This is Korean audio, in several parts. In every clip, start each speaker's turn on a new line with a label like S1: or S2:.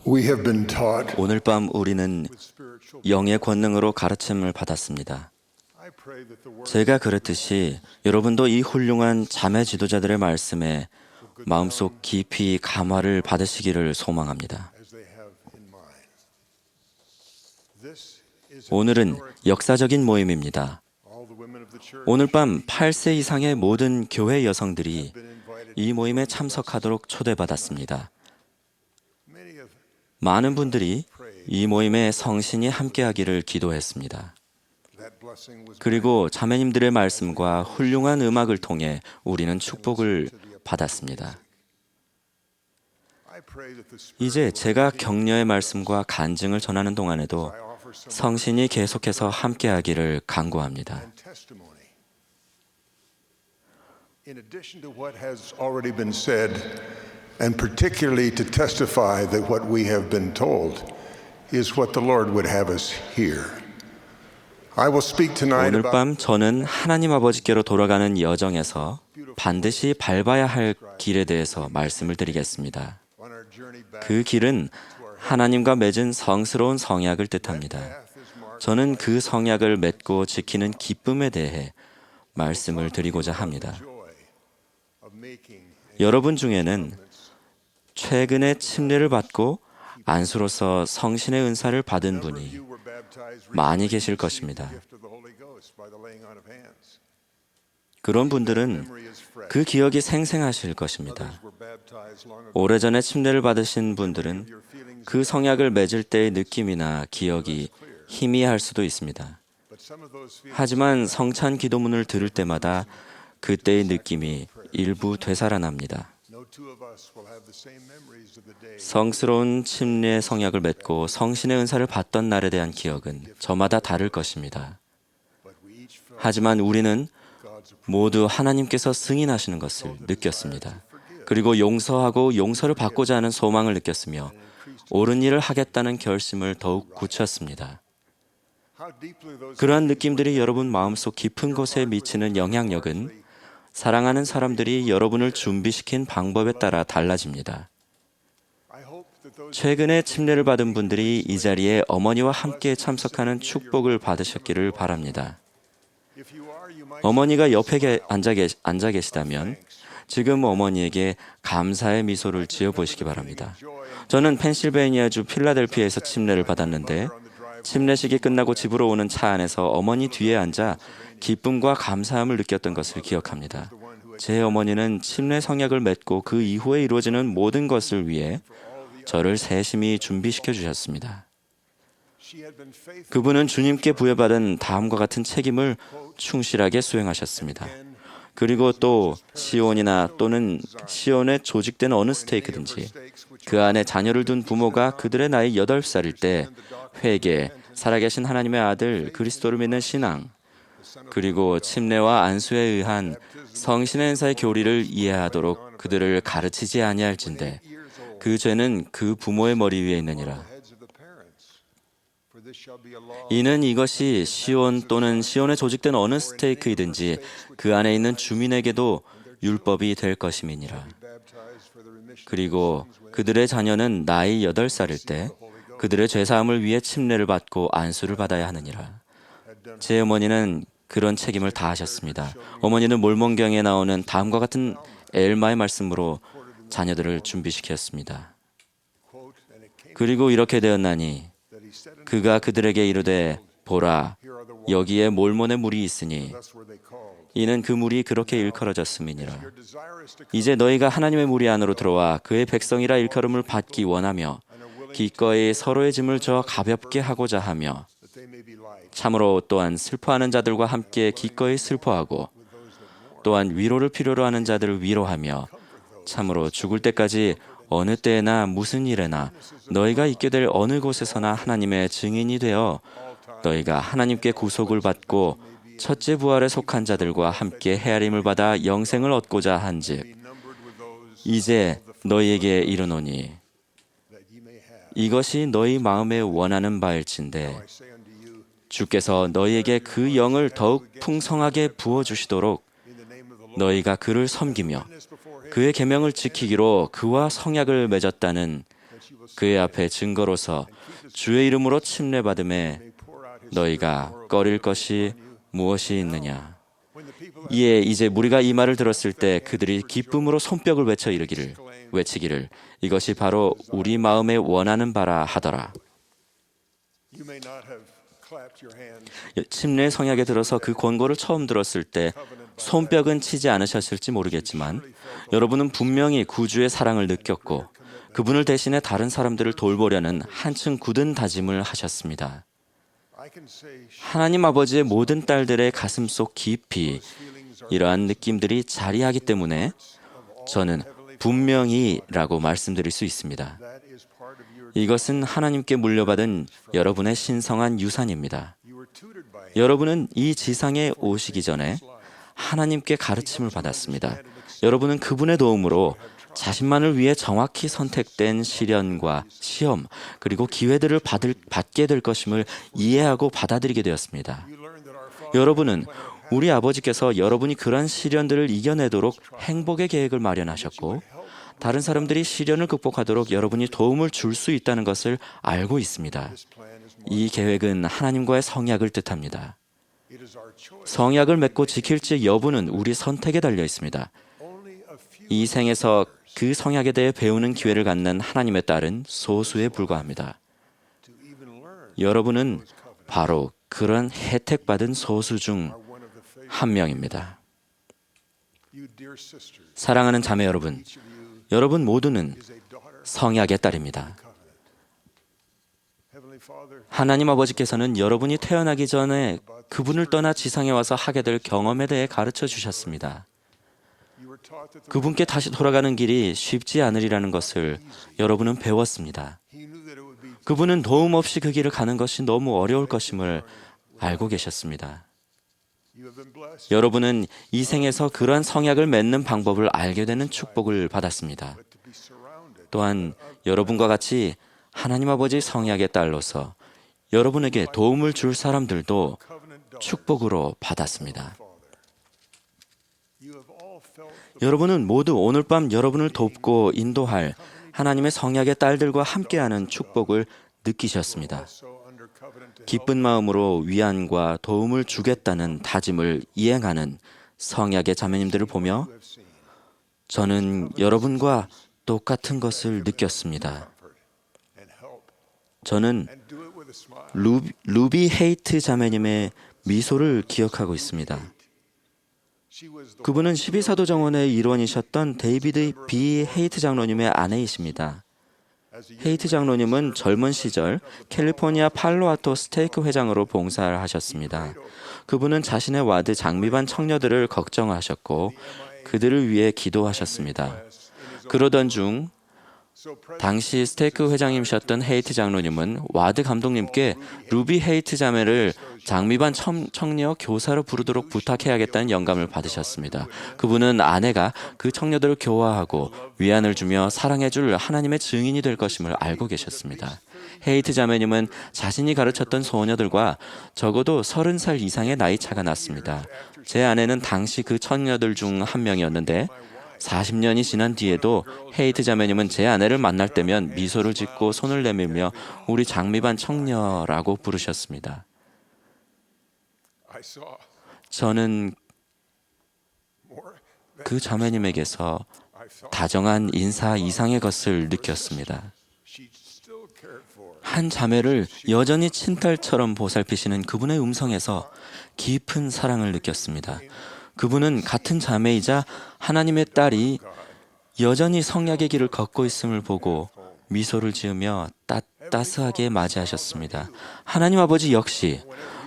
S1: We have been taught
S2: 오늘 밤 우리는
S1: with spiritual.
S2: 영의 권능으로 가르침을 받았습니다.
S1: I pray that the word
S2: 제가 그랬듯이 여러분도 이 훌륭한 자매 지도자들의 말씀에 마음속 깊이 감화를 받으시기를 소망합니다.
S1: as they have in mind. This is
S2: 오늘은 역사적인 모임입니다.
S1: all the women of the church
S2: 오늘 밤 8세 이상의 모든 교회 여성들이
S1: been invited.
S2: 이 모임에 참석하도록 초대받았습니다.
S1: Many of
S2: 많은 분들이 이 모임에 성신이 함께하기를 기도했습니다.
S1: that blessing was
S2: 그리고 자매님들의 말씀과 훌륭한 음악을 통해 우리는 축복을 받았습니다.
S1: I pray that the Spirit
S2: 이제 제가 격려의 말씀과 간증을 전하는 동안에도
S1: I offer some
S2: 성신이 계속해서 함께하기를 간구합니다.
S1: and testimony. In addition to what has already been said, and particularly to testify that what we have been told is what the Lord would have us hear. I will speak tonight
S2: 오늘
S1: about
S2: 밤 저는 하나님 아버지께로 돌아가는 여정에서 반드시 밟아야 할 길에 대해서 말씀을 드리겠습니다.
S1: on our journey back.
S2: 그 길은 하나님과 맺은 성스러운 성약을 뜻합니다. 저는 그 성약을 맺고 지키는 기쁨에 대해 말씀을 드리고자 합니다.
S1: Joy of making
S2: 여러분 중에는 최근에 침례를 받고 안수로서 성신의 은사를 받은 분이
S1: you were baptized
S2: 많이 계실 것입니다.
S1: gift of the Holy Ghost by the laying on of hands.
S2: 그런 분들은
S1: Memory is fresh.
S2: 그 기억이 생생하실 것입니다.
S1: Were baptized long ago.
S2: 오래전에 침례를 받으신 분들은
S1: Your feelings,
S2: 그 성약을 맺을 때의 느낌이나 기억이 희미할 수도 있습니다.
S1: but some of those feelings
S2: 하지만 성찬 기도문을 들을 때마다 그때의 느낌이 일부 되살아납니다.
S1: no two of us will have the same memories of the day.
S2: 성스러운 침례 성약을 맺고 성신의 은사를 받던 날에 대한 기억은 저마다 다를 것입니다.
S1: But we each felt
S2: 하지만 우리는
S1: God's
S2: 모두 하나님께서 승인하시는 것을 느꼈습니다. 그리고 용서하고 용서를 받고자 하는 소망을 느꼈으며 옳은 일을 하겠다는 결심을 더욱 굳혔습니다.
S1: how deeply those
S2: 그러한 느낌들이 여러분 마음속 깊은 곳에 미치는 영향력은 사랑하는 사람들이 여러분을 준비시킨 방법에 따라 달라집니다.
S1: I hope that those
S2: 최근에 침례를 받은 분들이 이 자리에 어머니와 함께 참석하는 축복을 받으셨기를 바랍니다.
S1: if you are you might
S2: 어머니가 옆에 앉아 계시다면 지금 어머니에게 감사의 미소를 지어 보시기 바랍니다. 저는 펜실베이니아주 필라델피아에서 침례를 받았는데 침례식이 끝나고 집으로 오는 차 안에서 어머니 뒤에 앉아 기쁨과 감사함을 느꼈던 것을 기억합니다. 제 어머니는 침례 성약을 맺고 그 이후에 이루어지는 모든 것을 위해 저를 세심히 준비시켜 주셨습니다.
S1: she had been faithful
S2: 그분은 주님께 부여받은 다음과 같은 책임을 충실하게 수행하셨습니다. 그리고 또 시온이나 또는 시온에 조직된 어느 스테이크든지 그 안에 자녀를 둔 부모가 그들의 나이 8살일 때 회개, 살아계신 하나님의 아들 그리스도를 믿는 신앙, 그리고 침례와 안수에 의한 성신의 은사의 교리를 이해하도록 그들을 가르치지 아니할진대 그 죄는 그 부모의 머리 위에 있느니라.
S1: heads of the parents. For this shall be a law
S2: 이는 이것이 시온 또는 시온에 조직된 어느 스테이크이든지 그 안에 있는 주민에게도 율법이 될 것임이니라.
S1: baptized for the remission
S2: 그리고 그들의 자녀는 나이 8살일 때 그들의 죄사함을 위해 침례를 받고 안수를 받아야 하느니라. 제 어머니는 그런 책임을 다하셨습니다. 어머니는 몰몬경에 나오는 다음과 같은 엘마의 말씀으로 자녀들을 준비시켰습니다.
S1: quote and it came
S2: 그리고 이렇게 되었나니
S1: that he said unto
S2: 그가 그들에게 이르되 보라
S1: here are the waters
S2: 여기에 몰몬의 물이 있으니
S1: thus were they called.
S2: 이는 그 물이 그렇게 일컬어졌음이니라.
S1: You're desirous to come
S2: 이제 너희가 하나님의 무리 안으로 들어와 그의 백성이라 일컬음을 받기 원하며 기꺼이 서로의 짐을 져 가볍게 하고자 하며
S1: that they may be light
S2: 참으로 또한 슬퍼하는 자들과 함께 기꺼이 슬퍼하고 또한 위로를 필요로 하는 자들을 위로하며 참으로 죽을 때까지 어느 때나 무슨 일에나 너희가 있게 될 어느 곳에서나 하나님의 증인이 되어 너희가 하나님께 구속을 받고 첫째 부활에 속한 자들과 함께 헤아림을 받아 영생을 얻고자 한즉
S1: numbered with those
S2: 이제 너희에게 이르노니
S1: that ye may have.
S2: 이것이 너희 마음에 원하는 바일진데
S1: I say unto you
S2: 주께서 너희에게 그 영을 더욱 풍성하게 부어 주시도록
S1: in the name of the Lord
S2: 너희가 그를 섬기며
S1: before him
S2: 그의 계명을 지키기로 그와 성약을 맺었다는
S1: that
S2: 그의 앞에 증거로서 주의 이름으로 침례받음에 너희가 꺼릴 것이 무엇이 있느냐. 이에 이제 무리가 이 말을 들었을 때 그들이 기쁨으로 손뼉을 외치기를 이것이 바로 우리 마음에 원하는 바라 하더라. 침례 성약에 들어서 그 권고를 처음 들었을 때 손뼉은 치지 않으셨을지 모르겠지만 여러분은 분명히 구주의 사랑을 느꼈고 그분을 대신해 다른 사람들을 돌보려는 한층 굳은 다짐을 하셨습니다. 하나님 아버지의 모든 딸들의 가슴속 깊이 이러한 느낌들이 자리하기 때문에 저는 분명히라고 말씀드릴 수 있습니다. 이것은 하나님께 물려받은 여러분의 신성한 유산입니다. 여러분은 이 지상에 오시기 전에 하나님께 가르침을 받았습니다. 여러분은 그분의 도움으로 자신만을 위해 정확히 선택된 시련과 시험 그리고 기회들을 받게 될 것임을 이해하고 받아들이게 되었습니다. 여러분은 우리 아버지께서 여러분이 그러한 시련들을 이겨내도록 행복의 계획을 마련하셨고 다른 사람들이 시련을 극복하도록 여러분이 도움을 줄 수 있다는 것을 알고 있습니다. 이 계획은 하나님과의 성약을 뜻합니다. 성약을 맺고 지킬지 여부는 우리 선택에 달려 있습니다. 이 생에서 그 성약에 대해 배우는 기회를 갖는 하나님의 딸은 소수에 불과합니다. 여러분은 바로 그런 혜택받은 소수 중 한 명입니다. 사랑하는 자매 여러분, 여러분 모두는 성약의 딸입니다. 하나님 아버지께서는 여러분이 태어나기 전에 그분을 떠나 지상에 와서 하게 될 경험에 대해 가르쳐 주셨습니다. 그분께 다시 돌아가는 길이 쉽지 않으리라는 것을 여러분은 배웠습니다. 그분은 도움 없이 그 길을 가는 것이 너무 어려울 것임을 알고 계셨습니다. 여러분은 이 생에서 그러한 성약을 맺는 방법을 알게 되는 축복을 받았습니다. 또한 여러분과 같이 하나님 아버지 성약의 딸로서 여러분에게 도움을 줄 사람들도 축복으로 받았습니다. 여러분은 모두 오늘 밤 여러분을 돕고 인도할 하나님의 성약의 딸들과 함께하는 축복을 느끼셨습니다. 기쁜 마음으로 위안과 도움을 주겠다는 다짐을 이행하는 성약의 자매님들을 보며 저는 여러분과 똑같은 것을 느꼈습니다. 저는 루비 헤이트 자매님의 미소를 기억하고 있습니다. 그분은 12사도 정원의 일원이셨던 데이비드 B. 헤이트 장로님의 아내이십니다. 헤이트 장로님은 젊은 시절 캘리포니아 팔로알토 스테이크 회장으로 봉사를 하셨습니다. 그분은 자신의 와드 장미반 청녀들을 걱정하셨고 그들을 위해 기도하셨습니다. 그러던 중 당시 스테이크 회장님이셨던 헤이트 장로님은 와드 감독님께 루비 헤이트 자매를 장미반 청녀 교사로 부르도록 부탁해야겠다는 영감을 받으셨습니다. 그분은 아내가 그 청녀들을 교화하고 위안을 주며 사랑해줄 하나님의 증인이 될 것임을 알고 계셨습니다. 헤이트 자매님은 자신이 가르쳤던 소녀들과 적어도 30살 이상의 나이 차가 났습니다. 제 아내는 당시 그 청녀들 중 한 명이었는데 40년이 지난 뒤에도 헤이트 자매님은 제 아내를 만날 때면 미소를 짓고 손을 내밀며 우리 장미반 청녀라고 부르셨습니다. 저는 그 자매님에게서 다정한 인사 이상의 것을 느꼈습니다. 한 자매를 여전히 친딸처럼 보살피시는 그분의 음성에서 깊은 사랑을 느꼈습니다. 그분은 같은 자매이자 하나님의 딸이 여전히 성약의 길을 걷고 있음을 보고 미소를 지으며 따스하게 맞이하셨습니다. 하나님 아버지 역시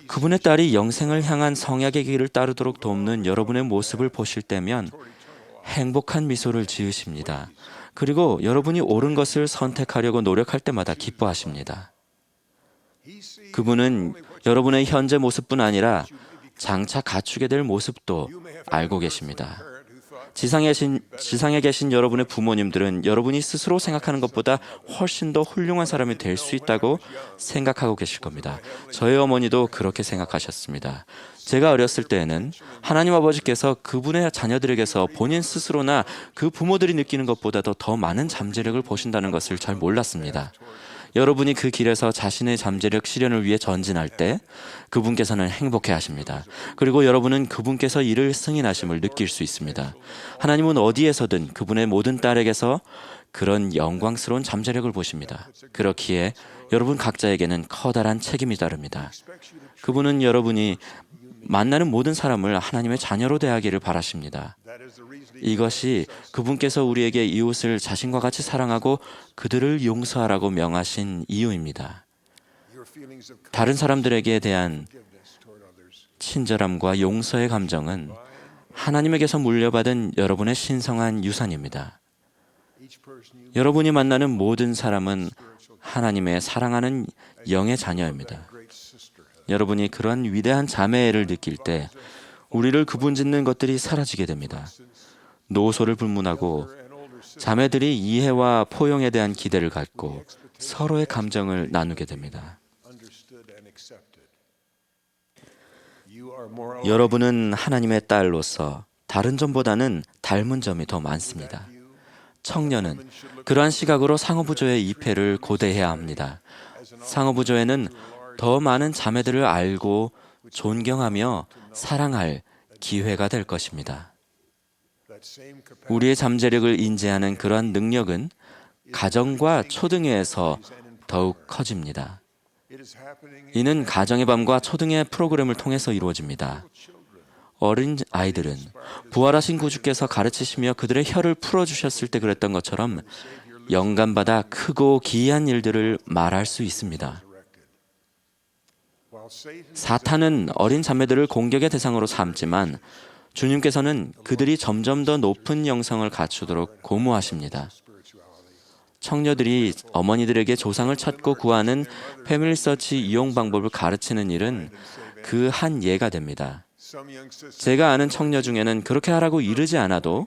S2: 그분의 딸이 영생을 향한 성약의 길을 따르도록 돕는 여러분의 모습을 보실 때면 행복한 미소를 지으십니다. 그리고 여러분이 옳은 것을 선택하려고 노력할 때마다 기뻐하십니다. 그분은 여러분의 현재 모습뿐 아니라 장차 갖추게 될 모습도 알고 계십니다. 지상에 계신 여러분의 부모님들은 여러분이 스스로 생각하는 것보다 훨씬 더 훌륭한 사람이 될 수 있다고 생각하고 계실 겁니다. 저희 어머니도 그렇게 생각하셨습니다. 제가 어렸을 때에는 하나님 아버지께서 그분의 자녀들에게서 본인 스스로나 그 부모들이 느끼는 것보다도 더 많은 잠재력을 보신다는 것을 잘 몰랐습니다. 여러분이 그 길에서 자신의 잠재력 실현을 위해 전진할 때 그분께서는 행복해 하십니다. 그리고 여러분은 그분께서 이를 승인하심을 느낄 수 있습니다. 하나님은 어디에서든 그분의 모든 딸에게서 그런 영광스러운 잠재력을 보십니다. 그렇기에 여러분 각자에게는 커다란 책임이 따릅니다. 그분은 여러분이 만나는 모든 사람을 하나님의 자녀로 대하기를 바라십니다. 이것이 그분께서 우리에게 이웃을 자신과 같이 사랑하고 그들을 용서하라고 명하신 이유입니다. 다른 사람들에게 대한 친절함과 용서의 감정은 하나님에게서 물려받은 여러분의 신성한 유산입니다. 여러분이 만나는 모든 사람은 하나님의 사랑하는 영의 자녀입니다. 여러분이 그러한 위대한 자매애를 느낄 때 우리를 구분 짓는 것들이 사라지게 됩니다. 노소를 불문하고 자매들이 이해와 포용에 대한 기대를 갖고 서로의 감정을 나누게 됩니다. 여러분은 하나님의 딸로서 다른 점보다는 닮은 점이 더 많습니다. 청년은 그러한 시각으로 상어부조의 입회를 고대해야 합니다. 상어부조에는 더 많은 자매들을 알고 존경하며 사랑할 기회가 될 것입니다. 우리의 잠재력을 인지하는 그러한 능력은 가정과 초등회에서 더욱 커집니다. 이는 가정의 밤과 초등회 프로그램을 통해서 이루어집니다. 어린 아이들은 부활하신 구주께서 가르치시며 그들의 혀를 풀어주셨을 때 그랬던 것처럼 영감받아 크고 기이한 일들을 말할 수 있습니다. 사탄은 어린 자매들을 공격의 대상으로 삼지만 주님께서는 그들이 점점 더 높은 영성을 갖추도록 고무하십니다. 청녀들이 어머니들에게 조상을 찾고 구하는 패밀리 서치 이용 방법을 가르치는 일은 그 한 예가 됩니다. 제가 아는 청녀 중에는 그렇게 하라고 이르지 않아도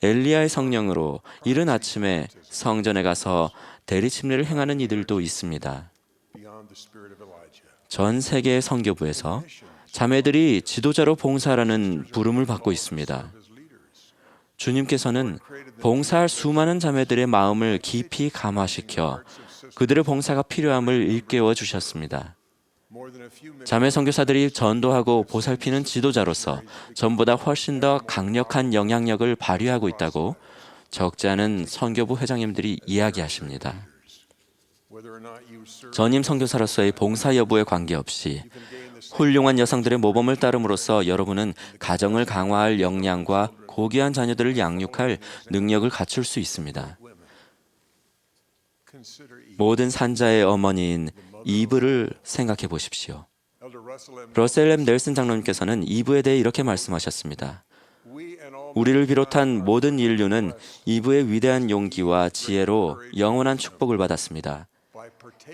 S2: 엘리야의 성령으로 이른 아침에 성전에 가서 대리침례를 행하는 이들도 있습니다. 전 세계의 선교부에서 자매들이 지도자로 봉사하라는 부름을 받고 있습니다. 주님께서는 봉사할 수많은 자매들의 마음을 깊이 감화시켜 그들의 봉사가 필요함을 일깨워 주셨습니다. 자매 선교사들이 전도하고 보살피는 지도자로서 전보다 훨씬 더 강력한 영향력을 발휘하고 있다고 적지 않은 선교부 회장님들이 이야기하십니다. 전임 선교사로서의 봉사 여부에 관계없이 훌륭한 여성들의 모범을 따름으로써 여러분은 가정을 강화할 역량과 고귀한 자녀들을 양육할 능력을 갖출 수 있습니다. 모든 산자의 어머니인 이브를 생각해 보십시오. 러셀 M. 넬슨 장로님께서는 이브에 대해 이렇게 말씀하셨습니다. 우리를 비롯한 모든 인류는 이브의 위대한 용기와 지혜로 영원한 축복을 받았습니다.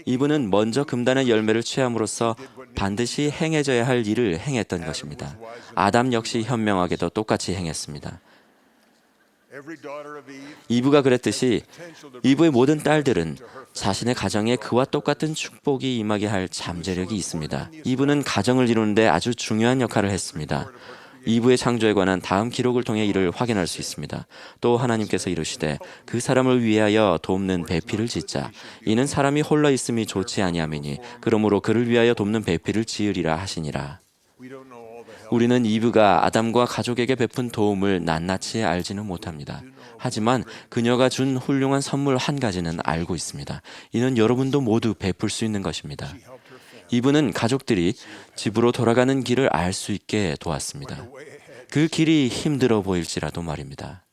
S2: 이브는 먼저 금단의 열매를 취함으로써 반드시 행해져야 할 일을 행했던 것입니다. 아담 역시 현명하게도 똑같이 행했습니다. 이브가 그랬듯이 이브의 모든 딸들은 자신의 가정에 그와 똑같은 축복이 임하게 할 잠재력이 있습니다. 이브는 가정을 이루는데 아주 중요한 역할을 했습니다. 이브의 창조에 관한 다음 기록을 통해 이를 확인할 수 있습니다. 또 하나님께서 이르시되 그 사람을 위하여 돕는 배필을 짓자. 이는 사람이 홀로 있음이 좋지 아니함이니 그러므로 그를 위하여 돕는 배필을 지으리라 하시니라. 우리는 이브가 아담과 가족에게 베푼 도움을 낱낱이 알지는 못합니다. 하지만 그녀가 준 훌륭한 선물 한 가지는 알고 있습니다. 이는 여러분도 모두 베풀 수 있는 것입니다. 이브는 가족들이 집으로 돌아가는 길을 알 수 있게 도왔습니다. 그 길이 힘들어 보일지라도 말입니다.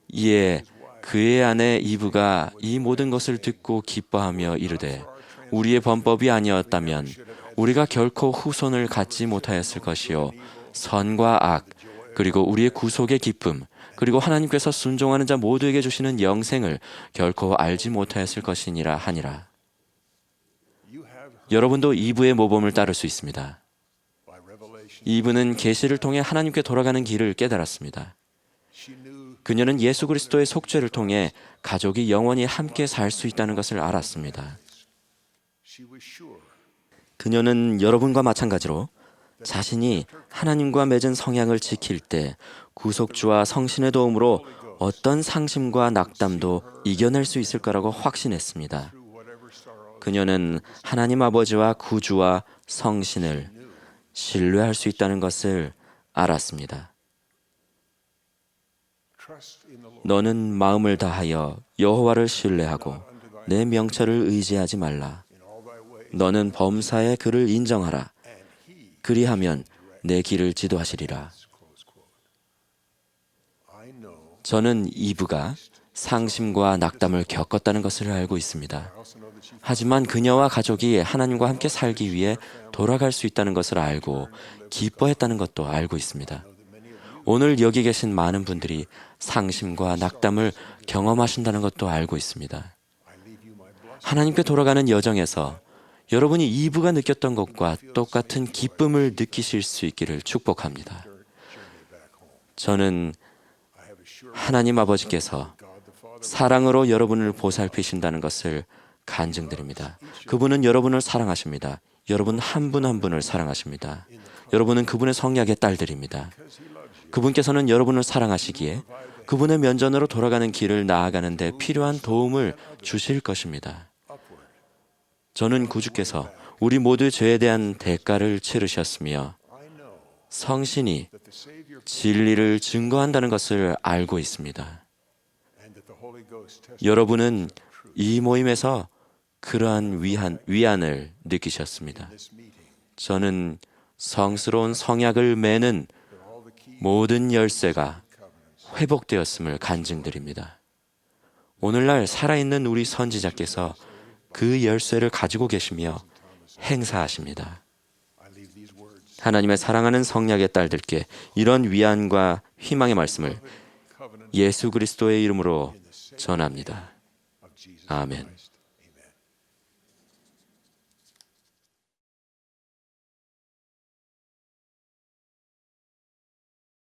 S2: 이에 그의 아내 이브가 이 모든 것을 듣고 기뻐하며 이르되 우리의 범법이 아니었다면 우리가 결코 후손을 갖지 못하였을 것이요 선과 악 그리고 우리의 구속의 기쁨 그리고 하나님께서 순종하는 자 모두에게 주시는 영생을 결코 알지 못하였을 것이니라 하니라. 여러분도 이브의 모범을 따를 수 있습니다. 이브는 계시를 통해 하나님께 돌아가는 길을 깨달았습니다. 그녀는 예수 그리스도의 속죄를 통해 가족이 영원히 함께 살 수 있다는 것을 알았습니다. 그녀는 여러분과 마찬가지로 자신이 하나님과 맺은 성약을 지킬 때 구속주와 성신의 도움으로 어떤 상심과 낙담도 이겨낼 수 있을 거라고 확신했습니다. 그녀는 하나님 아버지와 구주와 성신을 신뢰할 수 있다는 것을 알았습니다. 너는 마음을 다하여 여호와를 신뢰하고 내 명철을 의지하지 말라. 너는 범사에 그를 인정하라. 그리하면 내 길을 지도하시리라. 저는 이브가 상심과 낙담을 겪었다는 것을 알고 있습니다. 하지만 그녀와 가족이 하나님과 함께 살기 위해 돌아갈 수 있다는 것을 알고 기뻐했다는 것도 알고 있습니다. 오늘 여기 계신 많은 분들이 상심과 낙담을 경험하신다는 것도 알고 있습니다. 하나님께 돌아가는 여정에서 여러분이 이브가 느꼈던 것과 똑같은 기쁨을 느끼실 수 있기를 축복합니다. 저는 하나님 아버지께서 사랑으로 여러분을 보살피신다는 것을 간증드립니다. 그분은 여러분을 사랑하십니다. 여러분 한 분 한 분을 사랑하십니다. 여러분은 그분의 성약의 딸들입니다. 그분께서는 여러분을 사랑하시기에 그분의 면전으로 돌아가는 길을 나아가는 데 필요한 도움을 주실 것입니다. 저는 구주께서 우리 모두 죄에 대한 대가를 치르셨으며 성신이 진리를 증거한다는 것을 알고 있습니다. 여러분은 이 모임에서 그러한 위안을 느끼셨습니다. 저는 성스러운 성약을 매는 모든 열쇠가 회복되었음을 간증드립니다. 오늘날 살아있는 우리 선지자께서 그 열쇠를 가지고 계시며 행사하십니다. 하나님의 사랑하는 성약의 딸들께 이런 위안과 희망의 말씀을 예수 그리스도의 이름으로 전합니다. 아멘.